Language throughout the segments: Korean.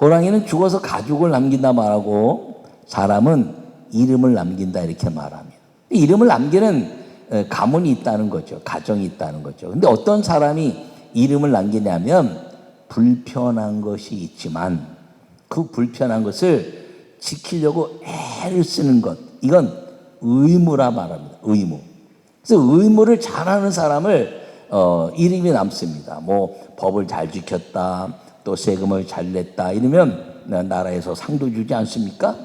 호랑이는 죽어서 가죽을 남긴다 말하고 사람은 이름을 남긴다 이렇게 말합니다. 이름을 남기는 가문이 있다는 거죠. 가정이 있다는 거죠. 근데 어떤 사람이 이름을 남기냐면 불편한 것이 있지만 그 불편한 것을 지키려고 애를 쓰는 것, 이건 의무라 말합니다. 의무. 그래서 의무를 잘하는 사람을 이름이 남습니다. 뭐 법을 잘 지켰다, 또 세금을 잘 냈다 이러면 나라에서 상도 주지 않습니까?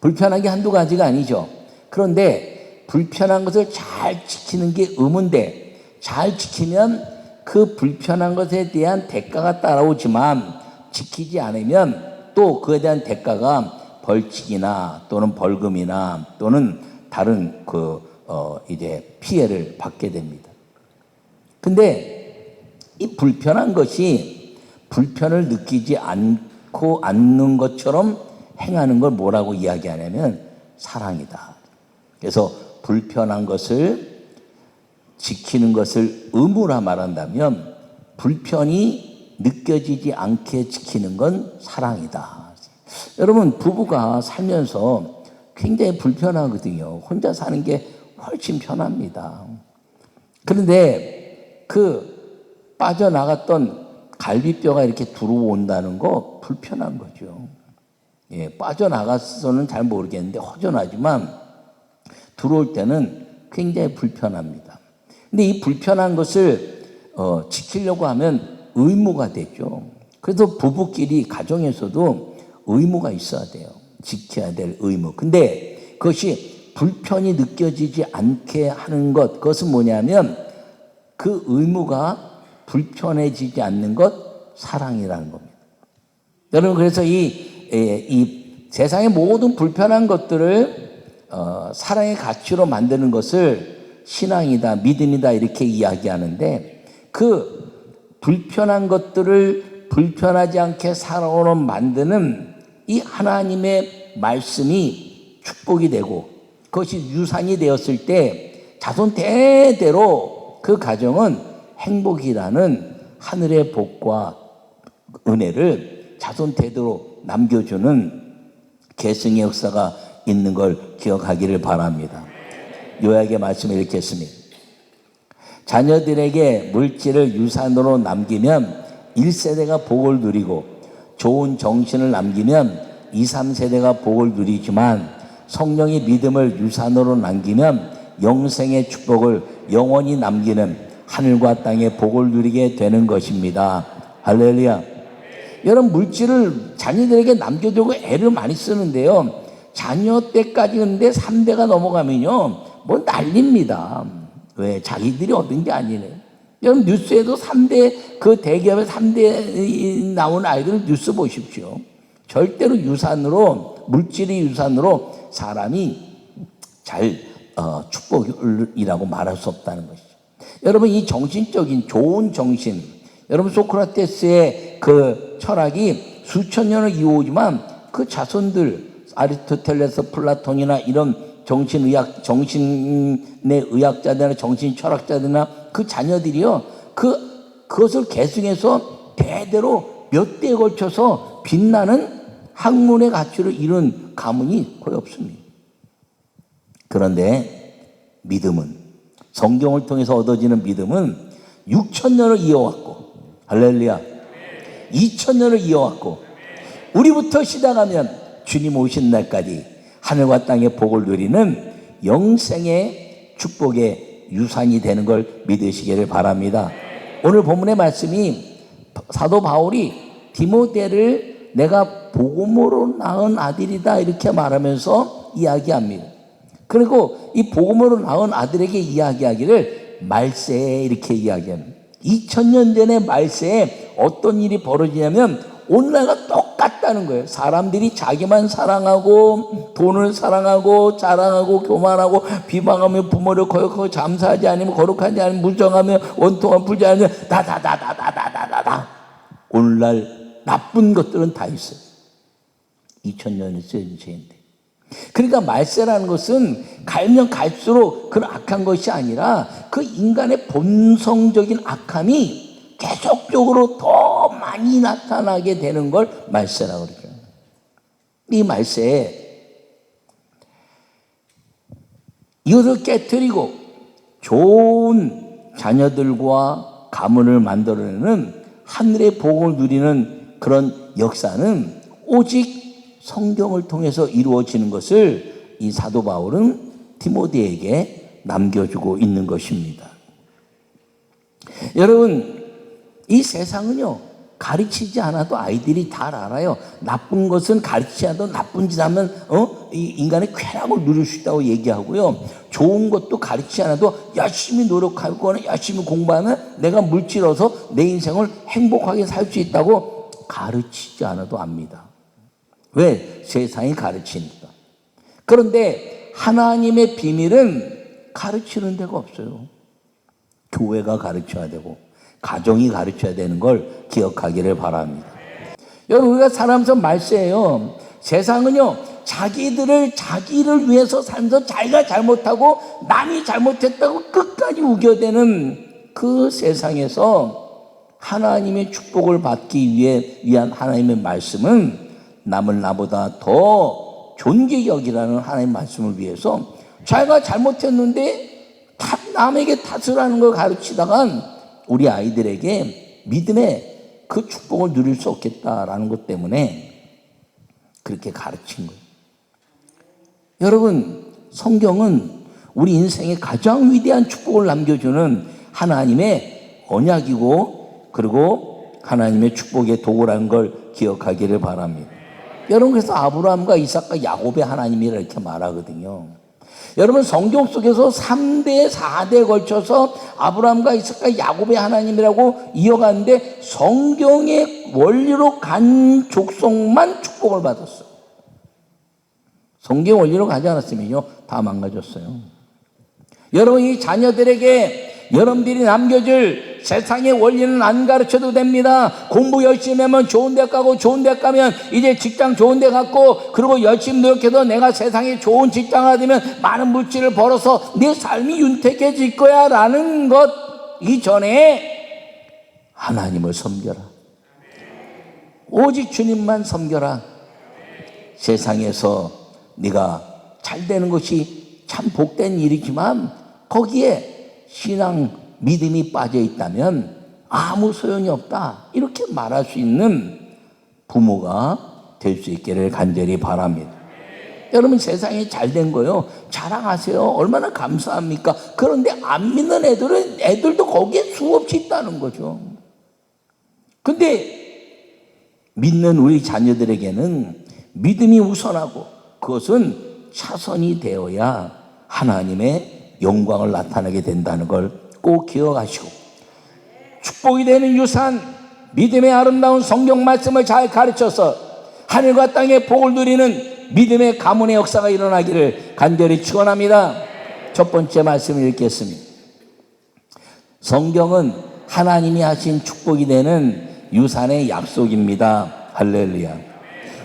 불편한 게 한두 가지가 아니죠. 그런데 불편한 것을 잘 지키는 게 의무인데 잘 지키면 그 불편한 것에 대한 대가가 따라오지만 지키지 않으면 또 그에 대한 대가가 벌칙이나 또는 벌금이나 또는 다른 이제 피해를 받게 됩니다. 근데 이 불편한 것이 불편을 느끼지 않는 것처럼 행하는 걸 뭐라고 이야기하냐면 사랑이다. 그래서 불편한 것을 지키는 것을 의무라 말한다면 불편이 느껴지지 않게 지키는 건 사랑이다. 여러분, 부부가 살면서 굉장히 불편하거든요. 혼자 사는 게 훨씬 편합니다. 그런데 그 빠져나갔던 갈비뼈가 이렇게 들어온다는 거 불편한 거죠. 예, 빠져나갔어는 잘 모르겠는데 허전하지만 들어올 때는 굉장히 불편합니다. 근데 이 불편한 것을 지키려고 하면 의무가 되죠. 그래서 부부끼리 가정에서도 의무가 있어야 돼요. 지켜야 될 의무. 근데 그것이 불편이 느껴지지 않게 하는 것, 그것은 뭐냐면 그 의무가 불편해지지 않는 것, 사랑이라는 겁니다. 여러분, 그래서 이 세상의 모든 불편한 것들을 사랑의 가치로 만드는 것을 신앙이다, 믿음이다 이렇게 이야기하는데 그 불편한 것들을 불편하지 않게 살아오는 만드는 이 하나님의 말씀이 축복이 되고 그것이 유산이 되었을 때 자손 대대로 그 가정은 행복이라는 하늘의 복과 은혜를 자손 대대로 남겨주는 계승의 역사가 있는 걸 기억하기를 바랍니다. 요약의 말씀을 읽겠습니다. 자녀들에게 물질을 유산으로 남기면 1세대가 복을 누리고 좋은 정신을 남기면 2, 3세대가 복을 누리지만 성령의 믿음을 유산으로 남기면 영생의 축복을 영원히 남기는 하늘과 땅의 복을 누리게 되는 것입니다. 할렐루야. 여러분, 물질을 자녀들에게 남겨두고 애를 많이 쓰는데요. 자녀 때까지 근데 3대가 넘어가면요, 뭐 난립니다. 왜? 자기들이 얻은 게 아니네. 여러분, 뉴스에도 3대, 그 대기업의 3대 나온 아이들 뉴스 보십시오. 절대로 유산으로, 물질이 유산으로 사람이 잘 축복이라고 말할 수 없다는 것이죠. 여러분, 이 정신적인 좋은 정신, 여러분 소크라테스의 그 철학이 수천 년을 이어오지만 그 자손들 아리스토텔레스, 플라톤이나 이런 정신의 의학자들이나 정신 철학자들이나 그 자녀들이요, 그것을 계승해서 대대로 몇 대에 걸쳐서 빛나는 학문의 가치를 이룬 가문이 거의 없습니다. 그런데 믿음은, 성경을 통해서 얻어지는 믿음은 6,000년을 이어왔고, 할렐루야, 2,000년을 이어왔고, 우리부터 시작하면 주님 오신 날까지 하늘과 땅의 복을 누리는 영생의 축복의 유산이 되는 걸 믿으시기를 바랍니다. 오늘 본문의 말씀이 사도 바울이 디모데를 내가 복음으로 낳은 아들이다 이렇게 말하면서 이야기합니다. 그리고 이 복음으로 낳은 아들에게 이야기하기를 말세에 이렇게 이야기합니다. 2000년 전의 말세에 어떤 일이 벌어지냐면 오늘날과 똑같다는 거예요. 사람들이 자기만 사랑하고 돈을 사랑하고 자랑하고 교만하고 비방하며 부모를 거역하고 잠사하지 않으면 거룩하지 않으면 무정하며 원통한 풀지 않으면 다다다다다다다다. 오늘날 나쁜 것들은 다 있어요. 2000년이 쓰여진 죄인데. 그러니까 말세라는 것은 갈면 갈수록 그런 악한 것이 아니라 그 인간의 본성적인 악함이 계속적으로 더 많이 나타나게 되는 걸 말세라고 그러죠. 이 말세에 이것을 깨트리고 좋은 자녀들과 가문을 만들어내는 하늘의 복을 누리는 그런 역사는 오직 성경을 통해서 이루어지는 것을 이 사도 바울은 디모데에게 남겨주고 있는 것입니다. 여러분, 이 세상은요, 가르치지 않아도 아이들이 잘 알아요. 나쁜 것은 가르치지 않아도 나쁜 짓 하면 이 인간의 쾌락을 누릴 수 있다고 얘기하고요. 좋은 것도 가르치지 않아도 열심히 노력하거나 열심히 공부하면 내가 물질어서 내 인생을 행복하게 살 수 있다고 가르치지 않아도 압니다. 왜? 세상이 가르치니까. 그런데 하나님의 비밀은 가르치는 데가 없어요. 교회가 가르쳐야 되고 가정이 가르쳐야 되는 걸 기억하기를 바랍니다. 여러분, 우리가 살아가면서 말세예요. 세상은요, 자기를 위해서 살면서 자기가 잘못하고 남이 잘못했다고 끝까지 우겨대는 그 세상에서 하나님의 축복을 받기 위한 하나님의 말씀은 남을 나보다 더 존귀히 여기라는 하나님의 말씀을 위해서 자기가 잘못했는데 남에게 탓을 하는 걸 가르치다간 우리 아이들에게 믿음의 그 축복을 누릴 수 없겠다라는 것 때문에 그렇게 가르친 거예요. 여러분, 성경은 우리 인생에 가장 위대한 축복을 남겨주는 하나님의 언약이고 그리고 하나님의 축복의 도구라는 걸 기억하기를 바랍니다. 여러분, 그래서 아브라함과 이삭과 야곱의 하나님이라 이렇게 말하거든요. 여러분, 성경 속에서 3대, 4대에 걸쳐서 아브라함과 이삭과 야곱의 하나님이라고 이어가는데 성경의 원리로 간 족속만 축복을 받았어요. 성경 원리로 가지 않았으면요, 다 망가졌어요. 여러분, 이 자녀들에게 여러분들이 남겨줄 세상의 원리는 안 가르쳐도 됩니다. 공부 열심히 하면 좋은 데 가고 좋은 데 가면 이제 직장 좋은 데 갔고 그리고 열심히 노력해서 내가 세상에 좋은 직장을 되면 많은 물질을 벌어서 내 삶이 윤택해질 거야 라는 것 이전에 하나님을 섬겨라. 오직 주님만 섬겨라. 세상에서 네가 잘 되는 것이 참 복된 일이지만 거기에 신앙, 믿음이 빠져 있다면 아무 소용이 없다. 이렇게 말할 수 있는 부모가 될 수 있기를 간절히 바랍니다. 여러분, 세상에 잘 된 거요, 자랑하세요. 얼마나 감사합니까? 그런데 안 믿는 애들도 거기에 수없이 있다는 거죠. 근데 믿는 우리 자녀들에게는 믿음이 우선하고 그것은 차선이 되어야 하나님의 영광을 나타내게 된다는 걸 꼭 기억하시고, 축복이 되는 유산, 믿음의 아름다운 성경 말씀을 잘 가르쳐서 하늘과 땅의 복을 누리는 믿음의 가문의 역사가 일어나기를 간절히 축원합니다. 첫 번째 말씀을 읽겠습니다. 성경은 하나님이 하신 축복이 되는 유산의 약속입니다. 할렐루야.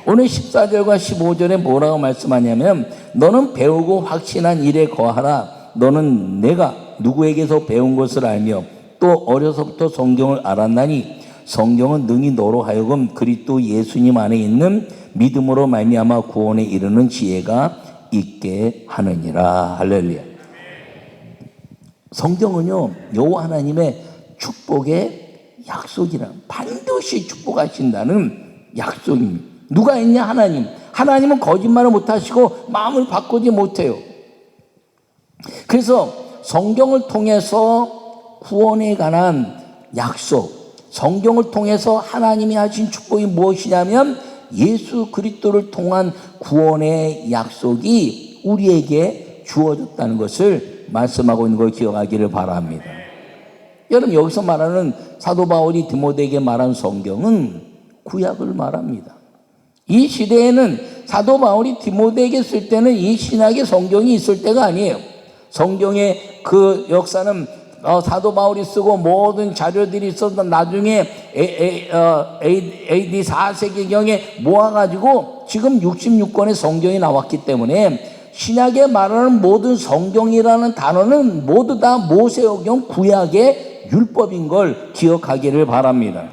오늘 14절과 15절에 뭐라고 말씀하냐면, 너는 배우고 확신한 일에 거하라. 너는 내가 누구에게서 배운 것을 알며 또 어려서부터 성경을 알았나니 성경은 능히 너로 하여금 그리스도 예수님 안에 있는 믿음으로 말미암아 구원에 이르는 지혜가 있게 하느니라. 할렐루야. 성경은요, 여호와 하나님의 축복의 약속이라, 반드시 축복하신다는 약속입니다. 누가 했냐? 하나님. 하나님은 거짓말을 못하시고 마음을 바꾸지 못해요. 그래서 성경을 통해서 구원에 관한 약속, 성경을 통해서 하나님이 하신 축복이 무엇이냐면 예수 그리스도를 통한 구원의 약속이 우리에게 주어졌다는 것을 말씀하고 있는 걸 기억하기를 바랍니다. 여러분, 여기서 말하는 사도 바울이 디모데에게 말한 성경은 구약을 말합니다. 이 시대에는 사도 바울이 디모데에게 쓸 때는 이 신약의 성경이 있을 때가 아니에요. 성경의 그 역사는 사도 바울이 쓰고 모든 자료들이 있어서 나중에 AD 4세기경에 모아가지고 지금 66권의 성경이 나왔기 때문에 신약에 말하는 모든 성경이라는 단어는 모두 다 모세오경 구약의 율법인 걸 기억하기를 바랍니다.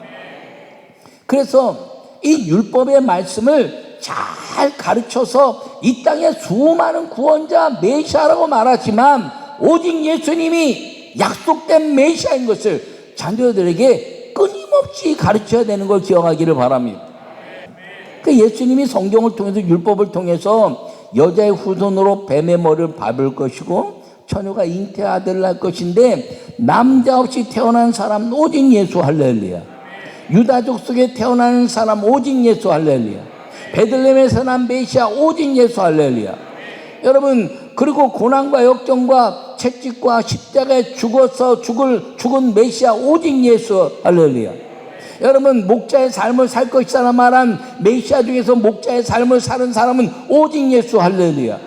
그래서 이 율법의 말씀을 잘 가르쳐서 이 땅에 수많은 구원자 메시아라고 말하지만 오직 예수님이 약속된 메시아인 것을 자녀들에게 끊임없이 가르쳐야 되는 걸 기억하기를 바랍니다. 그 예수님이 성경을 통해서 율법을 통해서 여자의 후손으로 뱀의 머리를 밟을 것이고 처녀가 잉태 아들을 낳을 것인데 남자 없이 태어난 사람은 오직 예수 할렐루야. 유다족 속에 태어나는 사람 오직 예수 할렐루야. 베들레헴에서 난 메시아 오직 예수 할렐루야. 여러분, 그리고 고난과 역정과 채찍과 십자가에 죽은 메시아 오직 예수 할렐루야. 여러분, 목자의 삶을 살 것이라 말한 메시아 중에서 목자의 삶을 사는 사람은 오직 예수 할렐루야.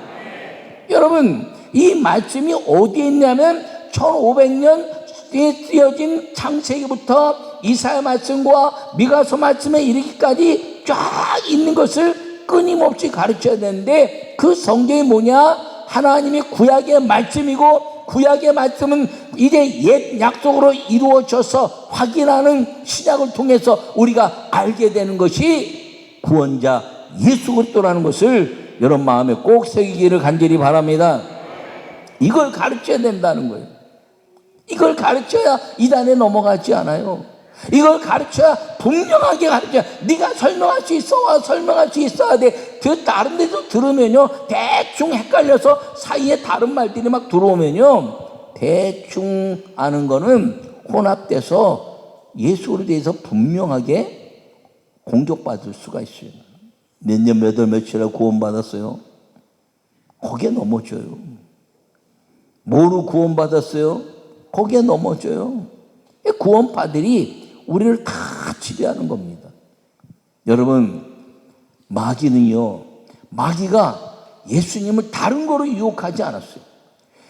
여러분, 이 말씀이 어디에 있냐면 1500년에 쓰여진 창세기부터 이사야 말씀과 미가서 말씀에 이르기까지 쫙 있는 것을 끊임없이 가르쳐야 되는데, 그 성경이 뭐냐? 하나님이 구약의 말씀이고 구약의 말씀은 이제 옛 약속으로 이루어져서 확인하는 신약을 통해서 우리가 알게 되는 것이 구원자 예수 그리스도라는 것을 여러분 마음에 꼭 새기기를 간절히 바랍니다. 이걸 가르쳐야 된다는 거예요. 이걸 가르쳐야 이단에 넘어가지 않아요. 이걸 가르쳐야 분명하게 가르쳐야. 네가 설명할 수 있어, 설명할 수 있어야 돼. 다른 데서 들으면요 대충 헷갈려서 사이에 다른 말들이 막 들어오면요 대충 아는 거는 혼합돼서 예수에 대해서 분명하게 공격받을 수가 있어요. 몇 년 몇 월 며칠에 구원받았어요. 거기에 넘어져요. 뭐로 구원받았어요? 거기에 넘어져요. 구원파들이 우리를 다 지배하는 겁니다. 여러분, 마귀는요, 마귀가 예수님을 다른 거로 유혹하지 않았어요.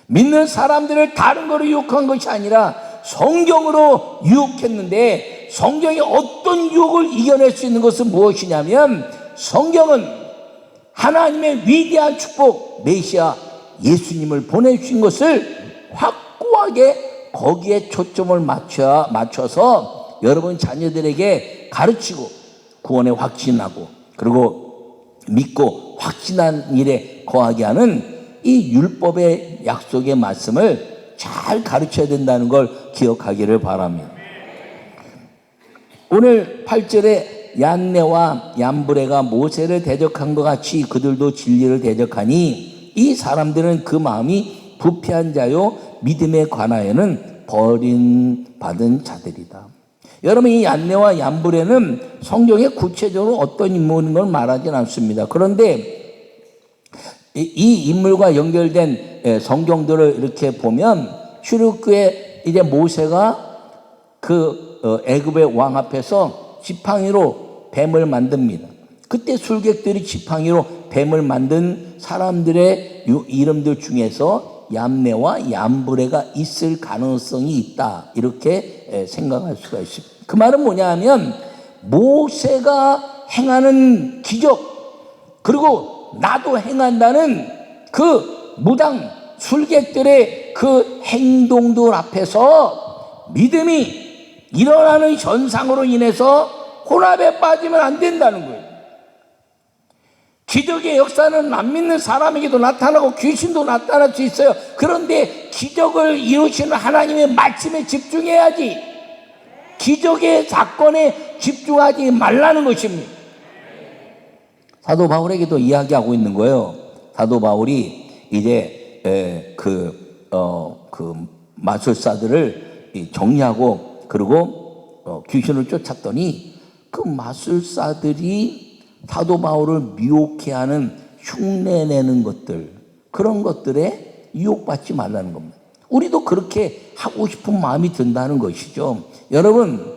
믿는 사람들을 다른 거로 유혹한 것이 아니라 성경으로 유혹했는데, 성경이 어떤 유혹을 이겨낼 수 있는 것은 무엇이냐면, 성경은 하나님의 위대한 축복 메시아 예수님을 보내주신 것을 확고하게 거기에 초점을 맞춰서 여러분 자녀들에게 가르치고 구원에 확신하고 그리고 믿고 확신한 일에 거하게 하는 이 율법의 약속의 말씀을 잘 가르쳐야 된다는 걸 기억하기를 바랍니다. 오늘 8절에 얀네와 얀브레가 모세를 대적한 것 같이 그들도 진리를 대적하니 이 사람들은 그 마음이 부패한 자요 믿음에 관하여는 버림받은 자들이다. 여러분, 이 얀네와 얀브레는 성경에 구체적으로 어떤 인물인 걸 말하진 않습니다. 그런데 이 인물과 연결된 성경들을 이렇게 보면 출애굽기에 이제 모세가 그 애굽의 왕 앞에서 지팡이로 뱀을 만듭니다. 그때 술객들이 지팡이로 뱀을 만든 사람들의 이름들 중에서 얀네와 얀브레가 있을 가능성이 있다, 이렇게 생각할 수가 있습니다. 그 말은 뭐냐 하면 모세가 행하는 기적, 그리고 나도 행한다는 그 무당 술객들의 그 행동들 앞에서 믿음이 일어나는 현상으로 인해서 혼합에 빠지면 안 된다는 거예요. 기적의 역사는 안 믿는 사람에게도 나타나고 귀신도 나타날 수 있어요. 그런데 기적을 이루시는 하나님의 말씀에 집중해야지, 기적의 사건에 집중하지 말라는 것입니다. 사도 바울에게도 이야기하고 있는 거예요. 사도 바울이 이제 그 마술사들을 정리하고 그리고 귀신을 쫓았더니 그 마술사들이 사도 바울을 미혹해 하는 흉내내는 것들, 그런 것들에 유혹받지 말라는 겁니다. 우리도 그렇게 하고 싶은 마음이 든다는 것이죠. 여러분,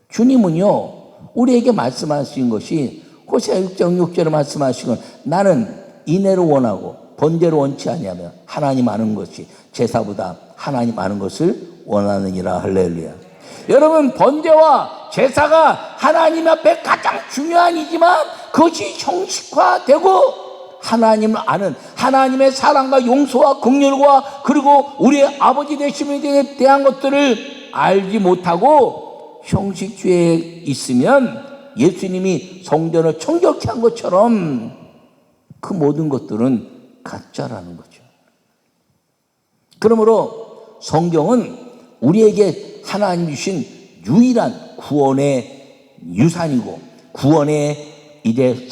주님은요 우리에게 말씀하신 것이 호세아 6장 6절에 말씀하신 건 나는 인애를 원하고 번제를 원치 아니하며 하나님 아는 것이 제사보다 하나님 아는 것을 원하느니라. 할렐루야. 여러분, 번제와 제사가 하나님 앞에 가장 중요한 이지만 그것이 형식화되고 하나님을 아는, 하나님의 사랑과 용서와 긍휼과 그리고 우리의 아버지 되심에 대한 것들을 알지 못하고 형식주의에 있으면 예수님이 성전을 정결케 한 것처럼 그 모든 것들은 가짜라는 거죠. 그러므로 성경은 우리에게 하나님 주신 유일한 구원의 유산이고 구원의 이제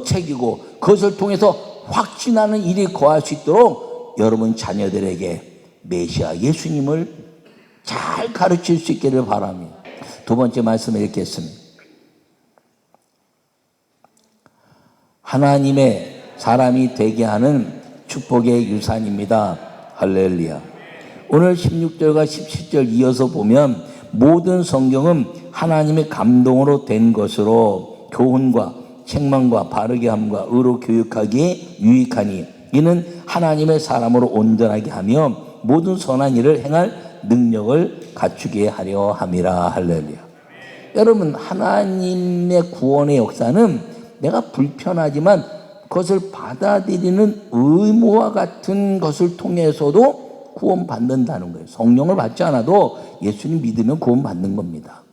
책이고 그것을 통해서 확신하는 일이 거할 수 있도록 여러분 자녀들에게 메시아 예수님을 잘 가르칠 수 있기를 바랍니다. 두 번째 말씀을 읽겠습니다. 하나님의 사람이 되게 하는 축복의 유산입니다. 할렐루야. 오늘 16절과 17절 이어서 보면 모든 성경은 하나님의 감동으로 된 것으로 교훈과 책망과 바르게 함과 의로 교육하기에 유익하니 이는 하나님의 사람으로 온전하게 하며 모든 선한 일을 행할 능력을 갖추게 하려 함이라. 할렐루야. 여러분, 하나님의 구원의 역사는 내가 불편하지만 그것을 받아들이는 의무와 같은 것을 통해서도 구원받는다는 거예요. 성령을 받지 않아도 예수님 믿으면 구원받는 겁니다.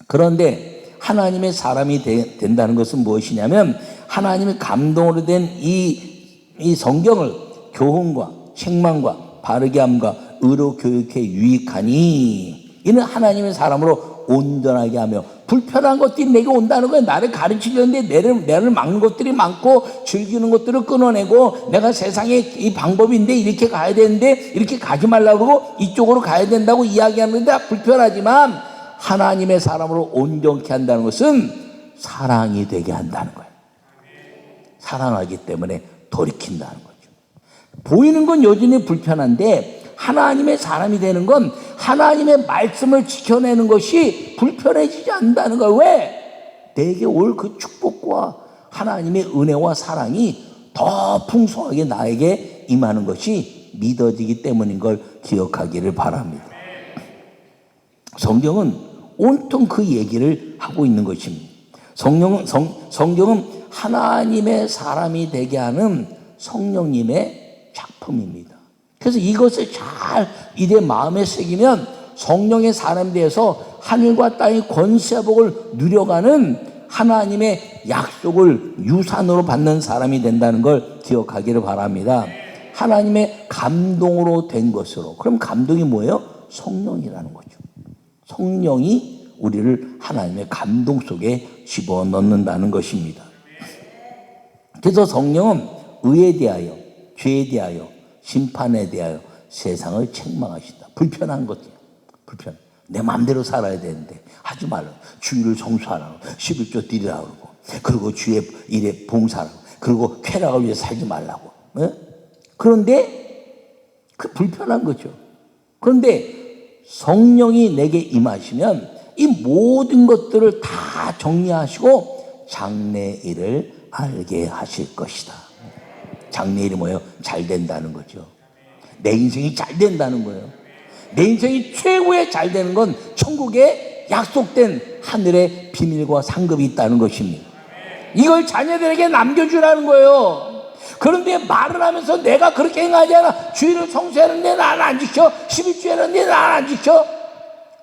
그런데 하나님의 사람이 된다는 것은 무엇이냐면 하나님의 감동으로 된 이 성경을 교훈과 책망과 바르게 함과 의로 교육해 유익하니 이는 하나님의 사람으로 온전하게 하며 불편한 것들이 내게 온다는 거예요. 나를 가르치려는데 나를 막는 것들이 많고 즐기는 것들을 끊어내고 내가 세상에 이 방법인데 이렇게 가야 되는데 이렇게 가지 말라고 그러고 이쪽으로 가야 된다고 이야기하는데 불편하지만 하나님의 사람으로 온전케 한다는 것은 사랑이 되게 한다는 거예요. 사랑하기 때문에 돌이킨다는 거죠. 보이는 건 여전히 불편한데 하나님의 사람이 되는 건 하나님의 말씀을 지켜내는 것이 불편해지지 않는다는 거예요. 왜? 내게 올 그 축복과 하나님의 은혜와 사랑이 더 풍성하게 나에게 임하는 것이 믿어지기 때문인 걸 기억하기를 바랍니다. 성경은 온통 그 얘기를 하고 있는 것입니다. 성경은 하나님의 사람이 되게 하는 성령님의 작품입니다. 그래서 이것을 잘 이내 마음에 새기면 성령의 사람에 대해서 하늘과 땅의 권세복을 누려가는 하나님의 약속을 유산으로 받는 사람이 된다는 걸 기억하기를 바랍니다. 하나님의 감동으로 된 것으로. 그럼 감동이 뭐예요? 성령이라는 거죠. 성령이 우리를 하나님의 감동 속에 집어넣는다는 것입니다. 그래서 성령은 의에 대하여, 죄에 대하여, 심판에 대하여 세상을 책망하신다. 불편한 것이야. 불편. 내 마음대로 살아야 되는데 하지 말라. 주의를 성수하라고 11조 드리라고 그러고 그리고 주의 일에 봉사하라고 그리고 쾌락을 위해 살지 말라고. 그런데 그 불편한 거죠. 그런데 성령이 내게 임하시면 이 모든 것들을 다 정리하시고 장래일을 알게 하실 것이다. 장래일이 뭐예요? 잘 된다는 거죠. 내 인생이 잘 된다는 거예요. 내 인생이 최고의 잘 되는 건 천국에 약속된 하늘의 비밀과 상급이 있다는 것입니다. 이걸 자녀들에게 남겨주라는 거예요. 그런데 말을 하면서 내가 그렇게 행하지 않아. 주의를 성수하는데 나는 안 지켜. 11조 하는데 나는 안 지켜.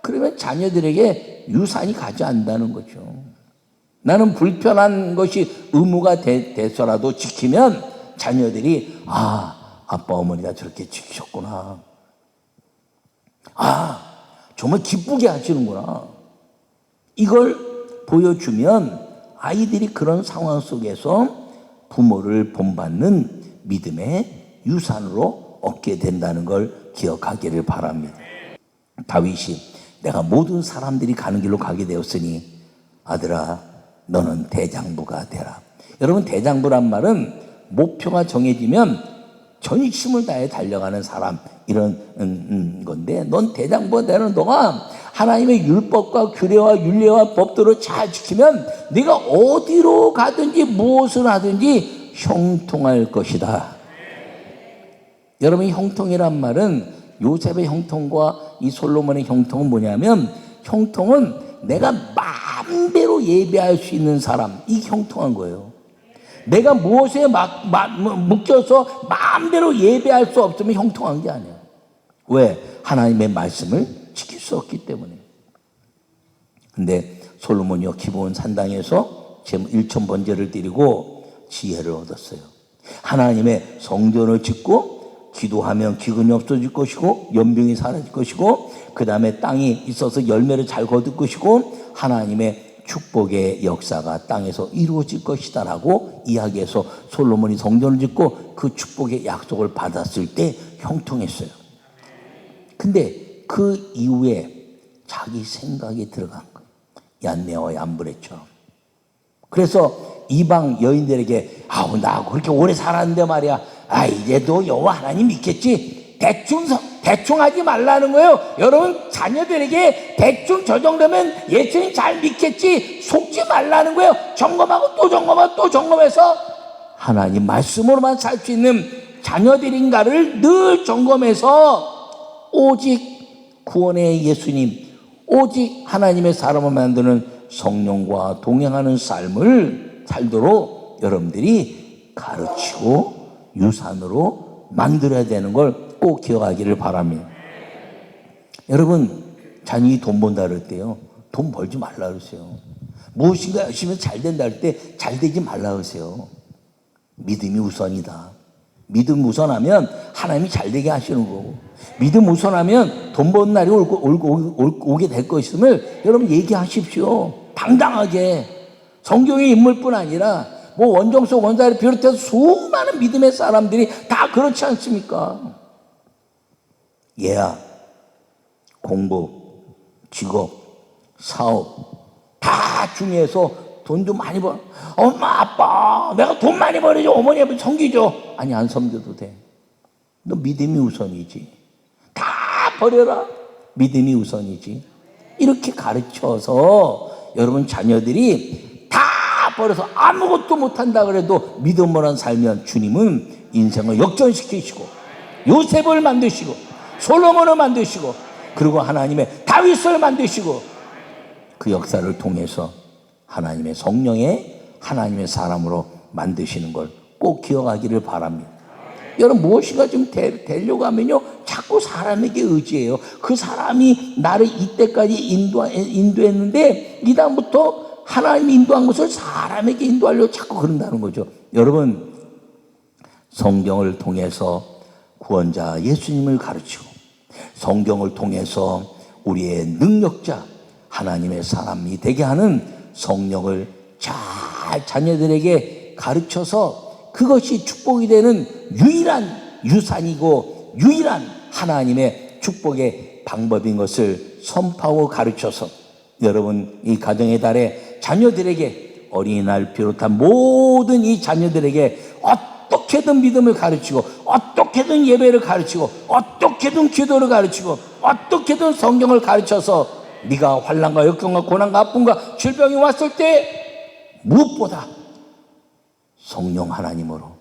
그러면 자녀들에게 유산이 가지 않는다는 거죠. 나는 불편한 것이 의무가 돼서라도 지키면 자녀들이 아빠 어머니가 저렇게 지키셨구나. 정말 기쁘게 하시는구나. 이걸 보여주면 아이들이 그런 상황 속에서 부모를 본받는 믿음의 유산으로 얻게 된다는 걸 기억하기를 바랍니다. 다윗이 내가 모든 사람들이 가는 길로 가게 되었으니 아들아 너는 대장부가 되라. 여러분, 대장부란 말은 목표가 정해지면 전심을 다해 달려가는 사람, 이런 건데, 넌 대장부가 되는 너가 하나님의 율법과 규례와 율례와 법도를 잘 지키면 네가 어디로 가든지 무엇을 하든지 형통할 것이다. 여러분, 형통이란 말은 요셉의 형통과 이 솔로몬의 형통은 뭐냐면, 형통은 내가 마음대로 예배할 수 있는 사람, 이게 형통한 거예요. 내가 무엇에 묶여서 마음대로 예배할 수 없으면 형통한 게 아니에요. 왜? 하나님의 말씀을 지킬 수 없기 때문에. 근데 솔로몬이요 기브온 산당에서 제 1,000번제를 드리고 지혜를 얻었어요. 하나님의 성전을 짓고 기도하면 기근이 없어질 것이고 연병이 사라질 것이고 그 다음에 땅이 있어서 열매를 잘 거둘 것이고 하나님의 축복의 역사가 땅에서 이루어질 것이다 라고 이야기해서 솔로몬이 성전을 짓고 그 축복의 약속을 받았을 때 형통했어요. 근데 그 이후에 자기 생각이 들어간 거예요. 얀네와 얀브레처럼. 그래서 이방 여인들에게 아우 나 그렇게 오래 살았는데 말이야, 아 이제도 여호와 하나님 믿겠지, 대충 하지 말라는 거예요. 여러분 자녀들에게 대충 저 정도면 예수님 잘 믿겠지 속지 말라는 거예요. 점검하고 또 점검하고 또 점검해서 하나님 말씀으로만 살 수 있는 자녀들인가를 늘 점검해서 오직 구원의 예수님, 오직 하나님의 사람을 만드는 성령과 동행하는 삶을 살도록 여러분들이 가르치고 유산으로 만들어야 되는 걸 꼭 기억하기를 바랍니다. 여러분 자녀이 돈 번다 그럴 때요 돈 벌지 말라 그러세요. 무엇인가 열심히 잘 된다 할 때 잘 되지 말라 그러세요. 믿음이 우선이다. 믿음 우선하면 하나님이 잘 되게 하시는 거고, 믿음 우선하면 돈 버는 날이 오게 될 것임을 여러분 얘기하십시오. 당당하게. 성경의 인물뿐 아니라 뭐 원정석 원사를 비롯해서 수많은 믿음의 사람들이 다 그렇지 않습니까? 예약, 공부, 직업, 사업 다 중요해서 돈 좀 많이 벌. 엄마 아빠 내가 돈 많이 벌어줘, 어머니 아버지 섬기죠. 아니 안 섬겨도 돼. 너 믿음이 우선이지. 다 버려라. 믿음이 우선이지. 이렇게 가르쳐서 여러분 자녀들이 다 버려서 아무것도 못한다 그래도 믿음으로만 살면 주님은 인생을 역전시키시고 요셉을 만드시고 솔로몬을 만드시고 그리고 하나님의 다윗을 만드시고 그 역사를 통해서 하나님의 성령의 하나님의 사람으로 만드시는 걸 꼭 기억하기를 바랍니다. 여러분 무엇인가 좀 되려고 하면요 자꾸 사람에게 의지해요. 그 사람이 나를 이때까지 인도했는데 이 다음부터 하나님이 인도한 것을 사람에게 인도하려고 자꾸 그런다는 거죠. 여러분 성경을 통해서 구원자 예수님을 가르치고 성경을 통해서 우리의 능력자 하나님의 사람이 되게 하는 성령을 잘 자녀들에게 가르쳐서 그것이 축복이 되는 유일한 유산이고 유일한 하나님의 축복의 방법인 것을 선포하고 가르쳐서 여러분 이 가정의 달에 자녀들에게 어린이날 비롯한 모든 이 자녀들에게 어떻게든 믿음을 가르치고 어떻게든 예배를 가르치고 어떻게든 기도를 가르치고 어떻게든 성경을 가르쳐서 네가 환난과 역경과 고난과 아픔과 질병이 왔을 때 무엇보다 성령 하나님으로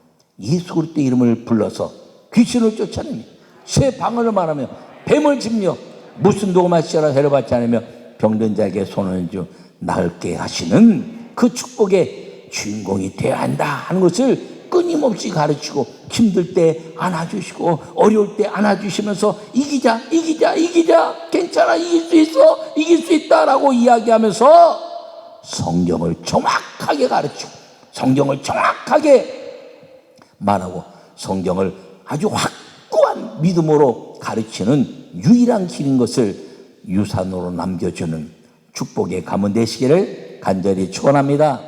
예수 그리스도의 이름을 불러서 귀신을 쫓아내며 새 방언을 말하며 뱀을 집며 무슨 도구만 씨라 해로받지 않으며 병든 자에게 손을 주 나을게 하시는 그 축복의 주인공이 되어야 한다 하는 것을 끊임없이 가르치고 힘들 때 안아주시고 어려울 때 안아주시면서 이기자 괜찮아 이길 수 있다라고 이야기하면서 성경을 정확하게 가르치고 성경을 정확하게 말하고 성경을 아주 확고한 믿음으로 가르치는 유일한 길인 것을 유산으로 남겨주는 축복의 가문 되시기를 간절히 축원합니다.